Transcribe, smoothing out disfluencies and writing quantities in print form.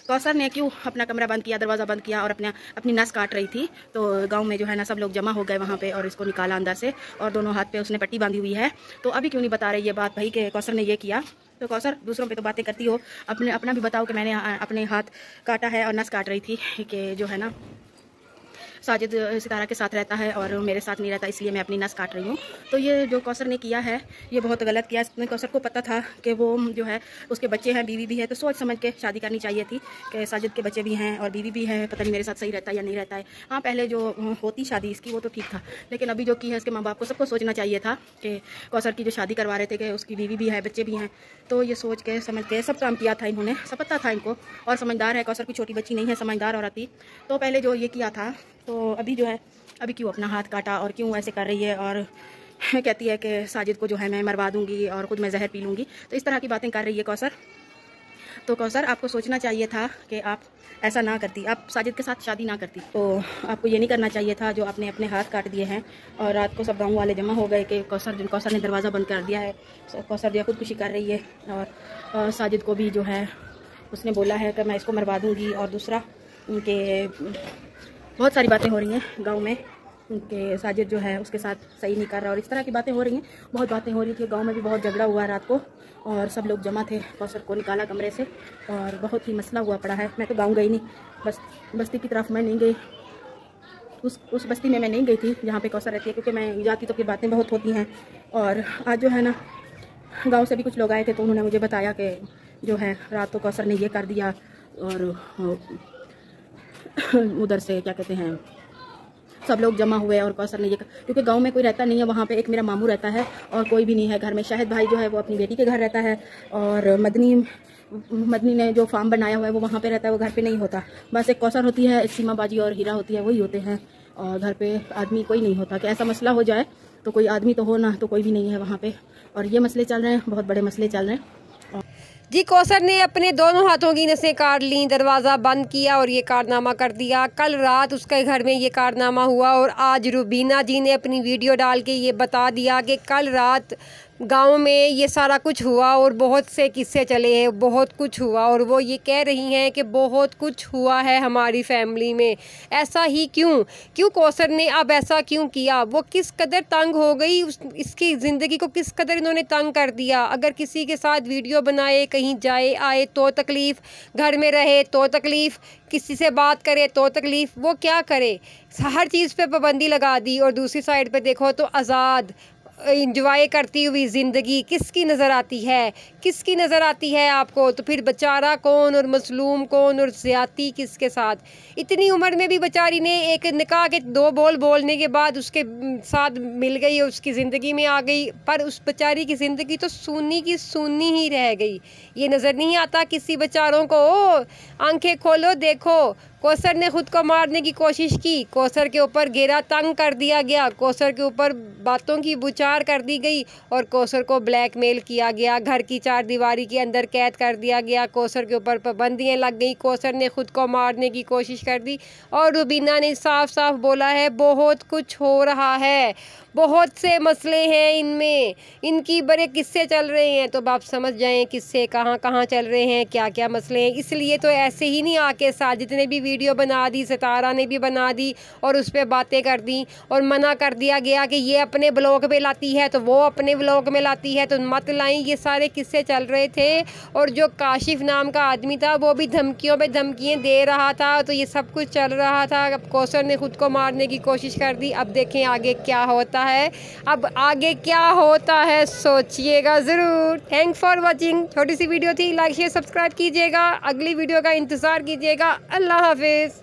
कौसर ने क्यों अपना कमरा बंद किया, दरवाज़ा बंद किया और अपनी नस काट रही थी। तो गांव में जो है ना सब लोग जमा हो गए वहाँ पे और इसको निकाला अंदर से और दोनों हाथ पे उसने पट्टी बांधी हुई है। तो अभी क्यों नहीं बता रही ये बात भाई कि कौसर ने ये किया। तो कौसर दूसरों पे तो बातें करती हो, अपना भी बताओ कि मैंने अपने हाथ काटा है और नस काट रही थी कि जो है ना साजिद सितारा के साथ रहता है और मेरे साथ नहीं रहता, इसलिए मैं अपनी नस काट रही हूँ। तो ये जो कौसर ने किया है ये बहुत गलत किया। इसमें कौसर को पता था कि वो जो है उसके बच्चे हैं, बीवी भी है, तो सोच समझ के शादी करनी चाहिए थी कि साजिद के बच्चे भी हैं और बीवी भी है, पता नहीं मेरे साथ सही रहता है या नहीं रहता है। हाँ पहले जो होती शादी इसकी वो तो ठीक था, लेकिन अभी जो की है इसके माँ बाप को सबको सोचना चाहिए था कि कौसर की जो शादी करवा रहे थे कि उसकी बीवी भी है, बच्चे भी हैं। तो ये सोच के समझ के सब काम किया था इन्होंने, सब पता था इनको और समझदार है। कौसर की छोटी बच्ची नहीं है, समझदार औरत थी। तो पहले जो ये किया था, तो अभी जो है अभी क्यों अपना हाथ काटा और क्यों ऐसे कर रही है और कहती है कि साजिद को जो है मैं मरवा दूंगी और खुद मैं जहर पी लूँगी। तो इस तरह की बातें कर रही है कौसर। तो कौसर आपको सोचना चाहिए था कि आप ऐसा ना करती, आप साजिद के साथ शादी ना करती। तो आपको ये नहीं करना चाहिए था जो आपने अपने हाथ काट दिए हैं। और रात को सब गाँव वाले जमा हो गए कि कौसर ने दरवाज़ा बंद कर दिया है, कौसर जो खुदकुशी कर रही है और साजिद को भी जो है उसने बोला है कि मैं इसको मरवा दूँगी। और दूसरा उनके बहुत सारी बातें हो रही हैं गांव में कि साजिद जो है उसके साथ सही नहीं कर रहा और इस तरह की बातें हो रही हैं। बहुत बातें हो रही थी गांव में भी, बहुत झगड़ा हुआ रात को और सब लोग जमा थे। कौसर को निकाला कमरे से और बहुत ही मसला हुआ पड़ा है। मैं तो गांव गई नहीं, बस बस्ती की तरफ मैं नहीं गई, उस बस्ती में मैं नहीं गई थी जहाँ पे कौसर रहती है, क्योंकि मैं जाती तो फिर बातें बहुत होती हैं। और आज जो है ना गाँव से भी कुछ लोग आए थे तो उन्होंने मुझे बताया कि जो है रात को कौसर ने ये कर दिया और उधर से क्या कहते हैं सब लोग जमा हुए और कौसर ने ये, क्योंकि गांव में कोई रहता नहीं है वहाँ पे, एक मेरा मामू रहता है और कोई भी नहीं है घर में। शाहिद भाई जो है वो अपनी बेटी के घर रहता है और मदनी ने जो फार्म बनाया हुआ है वो वहाँ पे रहता है, वो घर पे नहीं होता। बस एक कौसर होती है, एक सीमा बाजी और हीरा होती है, वही होते हैं और घर पे आदमी कोई नहीं होता। कि ऐसा मसला हो जाए तो कोई आदमी तो हो ना, तो कोई भी नहीं है वहाँ पे और ये मसले चल रहे हैं, बहुत बड़े मसले चल रहे हैं। जी कौसर ने अपने दोनों हाथों की नसें काट लीं, दरवाज़ा बंद किया और ये कारनामा कर दिया। कल रात उसके घर में ये कारनामा हुआ और आज रुबीना जी ने अपनी वीडियो डाल के ये बता दिया कि कल रात गांव में ये सारा कुछ हुआ और बहुत से किस्से चले हैं, बहुत कुछ हुआ और वो ये कह रही हैं कि बहुत कुछ हुआ है हमारी फैमिली में। ऐसा ही क्यों कौसर ने अब ऐसा क्यों किया? वो किस कदर तंग हो गई, इसकी ज़िंदगी को किस कदर इन्होंने तंग कर दिया। अगर किसी के साथ वीडियो बनाए, कहीं जाए आए तो तकलीफ़, घर में रहे तो तकलीफ़, किसी से बात करे तो तकलीफ़, वो क्या करे? हर चीज़ पे पाबंदी लगा दी। और दूसरी साइड पे देखो तो आज़ाद इंजॉय करती हुई ज़िंदगी किसकी नज़र आती है? किसकी नज़र आती है आपको? तो फिर बेचारा कौन और मसलूम कौन और ज़्यादती किसके साथ? इतनी उम्र में भी बेचारी ने एक निकाह के 2 बोल बोलने के बाद उसके साथ मिल गई और उसकी ज़िंदगी में आ गई, पर उस बेचारी की ज़िंदगी तो सूनी की सूनी ही रह गई। ये नज़र नहीं आता किसी बेचारों को? आंखें खोलो देखो, कौसर ने ख़ुद को मारने की कोशिश की, कौसर के ऊपर घेरा तंग कर दिया गया, कौसर के ऊपर बातों की बुचार कर दी गई और कौसर को ब्लैकमेल किया गया, घर की 4 दीवारी के अंदर कैद कर दिया गया, कौसर के ऊपर पाबंदियाँ लग गई, कौसर ने ख़ुद को मारने की कोशिश कर दी। और रुबीना ने साफ साफ बोला है बहुत कुछ हो रहा है, बहुत से मसले हैं इनमें, इनकी बड़े किस्से चल रहे हैं। तो आप समझ जाएं किस्से कहाँ कहाँ चल रहे हैं, क्या क्या मसले हैं। इसलिए तो ऐसे ही नहीं आके साजिद ने भी वीडियो बना दी, सितारा ने भी बना दी और उस पर बातें कर दी और मना कर दिया गया कि ये अपने ब्लॉग में लाती है तो वो अपने ब्लॉग में लाती है तो मत लाई। ये सारे किस्से चल रहे थे और जो काशिफ नाम का आदमी था वो भी धमकियों पे धमकियाँ दे रहा था। तो ये सब कुछ चल रहा था। अब कौसर ने खुद को मारने की कोशिश कर दी। अब देखें आगे क्या होता है, अब आगे क्या होता है सोचिएगा ज़रूर। Thank for watching. छोटी सी वीडियो थी, लाइक शेयर सब्सक्राइब कीजिएगा, अगली वीडियो का इंतज़ार कीजिएगा। अल्लाह हाफिज़।